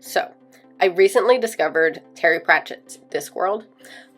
So, I recently discovered Terry Pratchett's Discworld.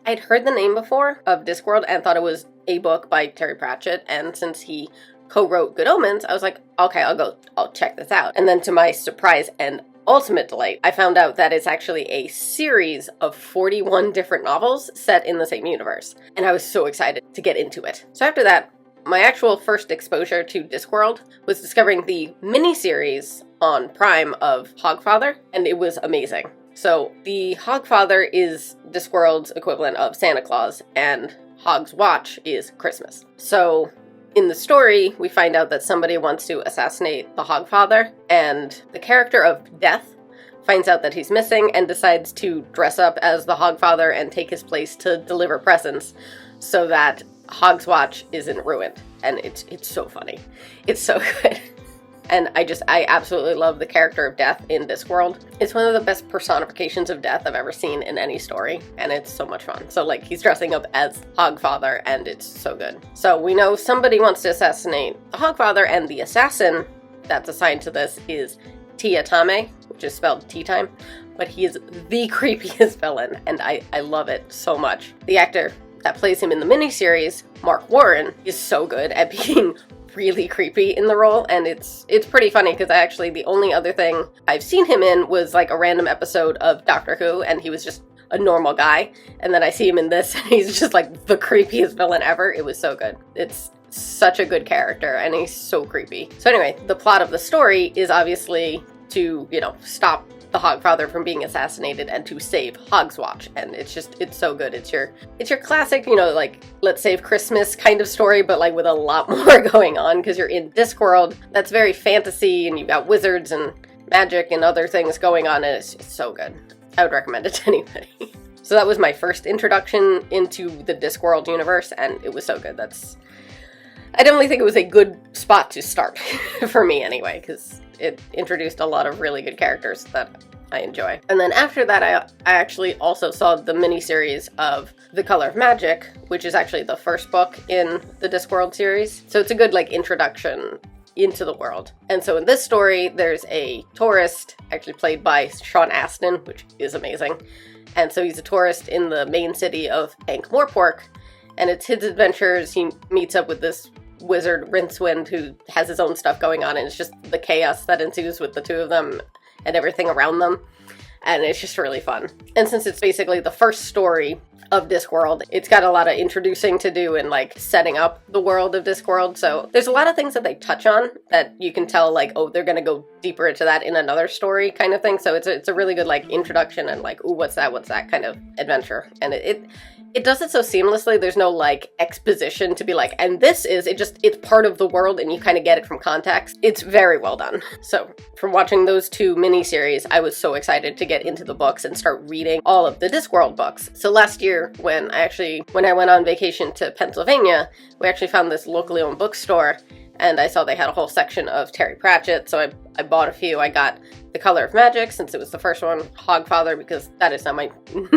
I'd heard the name before of Discworld and thought it was a book by Terry Pratchett, and since he co-wrote Good Omens, I was like, okay, I'll check this out. And then to my surprise and ultimate delight, I found out that it's actually a series of 41 different novels set in the same universe. And I was so excited to get into it. So after that, my actual first exposure to Discworld was discovering the miniseries on Prime of Hogfather, and it was amazing. So the Hogfather is Discworld's equivalent of Santa Claus, and Hog's Watch is Christmas. So in the story, we find out that somebody wants to assassinate the Hogfather, and the character of Death finds out that he's missing and decides to dress up as the Hogfather and take his place to deliver presents so that Hog's Watch isn't ruined. And it's so funny. It's so good. And I absolutely love the character of Death in Discworld. It's one of the best personifications of death I've ever seen in any story, and it's so much fun. So, like, he's dressing up as Hogfather, and it's so good. So we know somebody wants to assassinate the Hogfather, and the assassin that's assigned to this is Tia Tame, which is spelled tea time, but he is the creepiest villain, and I love it so much. The actor that plays him in the miniseries, Mark Warren, is so good at being really creepy in the role, and it's pretty funny because the only other thing I've seen him in was like a random episode of Doctor Who, and he was just a normal guy, and then I see him in this and he's just like the creepiest villain ever. It was so good. It's such a good character, and he's so creepy. So anyway, the plot of the story is obviously to, stop the Hogfather from being assassinated and to save Hog's Watch, and it's so good. It's your classic, like, let's save Christmas kind of story, but like with a lot more going on because you're in Discworld that's very fantasy, and you've got wizards and magic and other things going on, and it's so good. I would recommend it to anybody. So that was my first introduction into the Discworld universe, and it was so good. I definitely think it was a good spot to start, for me anyway, because it introduced a lot of really good characters that I enjoy. And then after that, I actually also saw the miniseries of The Color of Magic, which is actually the first book in the Discworld series. So it's a good, introduction into the world. And so in this story, there's a tourist, actually played by Sean Astin, which is amazing. And so he's a tourist in the main city of Ankh-Morpork, and it's his adventures. He meets up with this wizard, Rincewind, who has his own stuff going on, and it's just the chaos that ensues with the two of them and everything around them, and it's just really fun. And since it's basically the first story of Discworld, it's got a lot of introducing to do and setting up the world of Discworld, so there's a lot of things that they touch on that you can tell they're gonna go deeper into that in another story kind of thing. So it's a really good introduction and ooh, what's that kind of adventure, and it does it so seamlessly. There's no exposition to be and this is, it's part of the world and you kind of get it from context. It's very well done. So from watching those two miniseries, I was so excited to get into the books and start reading all of the Discworld books. So last year when I went on vacation to Pennsylvania, we actually found this locally owned bookstore, and I saw they had a whole section of Terry Pratchett, so I bought a few. I got The Color of Magic, since it was the first one, Hogfather, because that is not my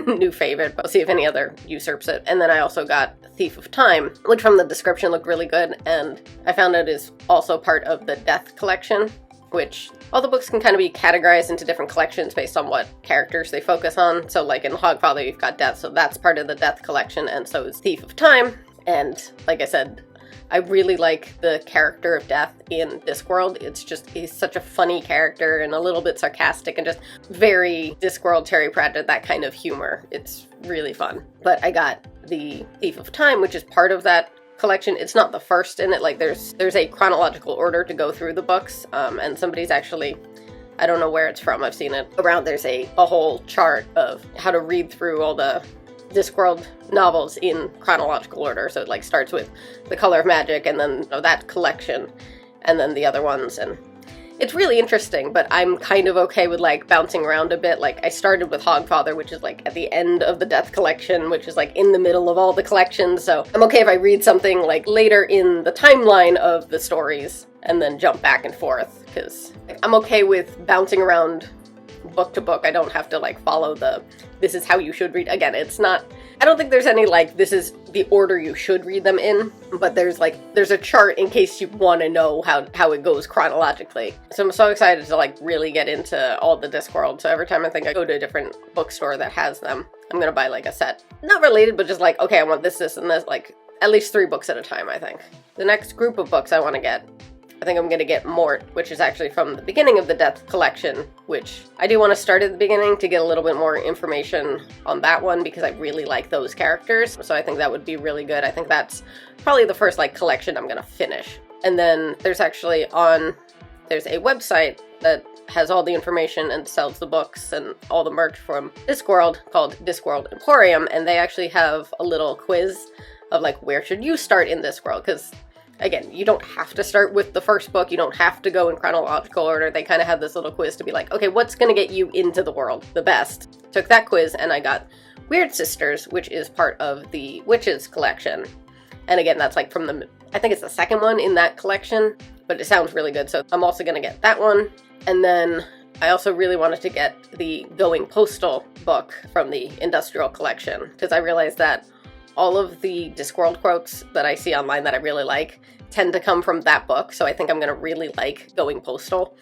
new favorite, but I'll see if any other usurps it. And then I also got Thief of Time, which from the description looked really good, and I found out is also part of the Death collection, which all the books can kind of be categorized into different collections based on what characters they focus on. So in Hogfather, you've got Death, so that's part of the Death collection, and so is Thief of Time. And like I said, I really like the character of Death in Discworld. He's such a funny character and a little bit sarcastic and just very Discworld Terry Pratchett, that kind of humor. It's really fun. But I got the Thief of Time, which is part of that collection. It's not the first in it. There's a chronological order to go through the books, and somebody's actually, I don't know where it's from, I've seen it around. There's a whole chart of how to read through all the Discworld novels in chronological order. So it starts with The Color of Magic, and then that collection, and then the other ones, and it's really interesting. But I'm kind of okay with bouncing around a bit. I started with Hogfather, which is at the end of the Death collection, which is in the middle of all the collections. So I'm okay if I read something later in the timeline of the stories and then jump back and forth, because I'm okay with bouncing around book to book. I don't have to follow this is how you should read. Again, it's not, I don't think there's any this is the order you should read them in, but there's a chart in case you want to know how it goes chronologically. So I'm so excited to like really get into all the Discworld. So every time I think I go to a different bookstore that has them, I'm gonna buy like a set. Not related, but just like, okay, I want this, this, and this, like at least 3 books at a time, I think. The next group of books I want to get, I think I'm going to get Mort, which is actually from the beginning of the Death collection, which I do want to start at the beginning to get a little bit more information on that one because I really like those characters. So I think that would be really good. I think that's probably the first like collection I'm going to finish. And then there's actually there's a website that has all the information and sells the books and all the merch from Discworld called Discworld Emporium, and they actually have a little quiz of like, where should you start in Discworld? Because again, you don't have to start with the first book, you don't have to go in chronological order. They kind of have this little quiz to be like, okay, what's going to get you into the world the best? Took that quiz and I got Weird Sisters, which is part of the Witches collection. And again, that's like from I think it's the second one in that collection, but it sounds really good. So I'm also going to get that one. And then I also really wanted to get the Going Postal book from the Industrial collection, because I realized that all of the Discworld quotes that I see online that I really like tend to come from that book, so I think I'm going to really like Going Postal.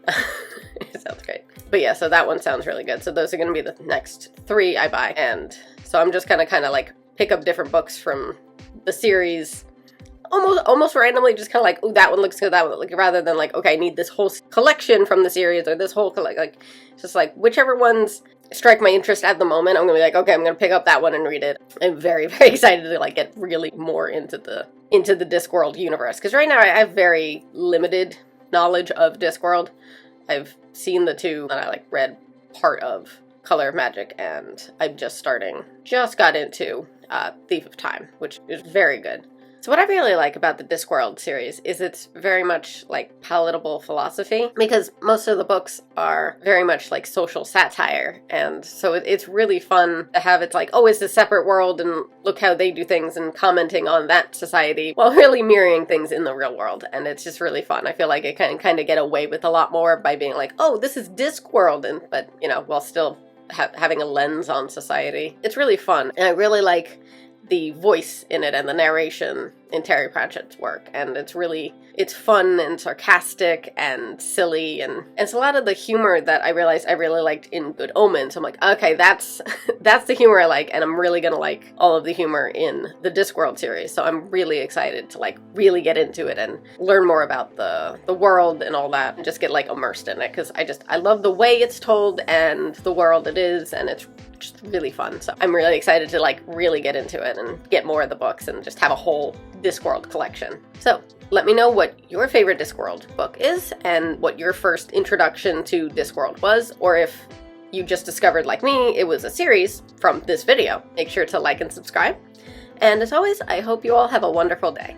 It sounds great. But yeah, so that one sounds really good. So those are going to be the next 3 I buy. And so I'm just going to kind of like pick up different books from the series almost randomly, just kind of like, oh, that one looks good, that one, like, rather than like, okay, I need this whole collection from the series or this whole like just like whichever ones strike my interest at the moment, I'm gonna be like, okay, I'm gonna pick up that one and read it. I'm very, very excited to like get really more into the Discworld universe, because right now I have very limited knowledge of Discworld. I've seen the 2 that I like read part of, Color of Magic, and I'm just got into Thief of Time, which is very good. So what I really like about the Discworld series is it's very much like palatable philosophy, because most of the books are very much like social satire, and so it's really fun to have. It's like, oh, it's a separate world and look how they do things, and commenting on that society while really mirroring things in the real world, and it's just really fun. I feel like it can kind of get away with a lot more by being like, oh, this is Discworld, but you know, while still having a lens on society. It's really fun, and I really like the voice in it and the narration in Terry Pratchett's work, and it's fun and sarcastic and silly, and it's a lot of the humor that I realized I really liked in Good Omens. I'm like, okay, that's the humor I like, and I'm really gonna like all of the humor in the Discworld series, so I'm really excited to like really get into it and learn more about the world and all that, and just get like immersed in it, because I love the way it's told and the world it is, and it's just really fun. So I'm really excited to like really get into it and get more of the books and just have a whole Discworld collection. So let me know what your favorite Discworld book is and what your first introduction to Discworld was, or if you just discovered, like me, it was a series from this video. Make sure to like and subscribe. And as always, I hope you all have a wonderful day.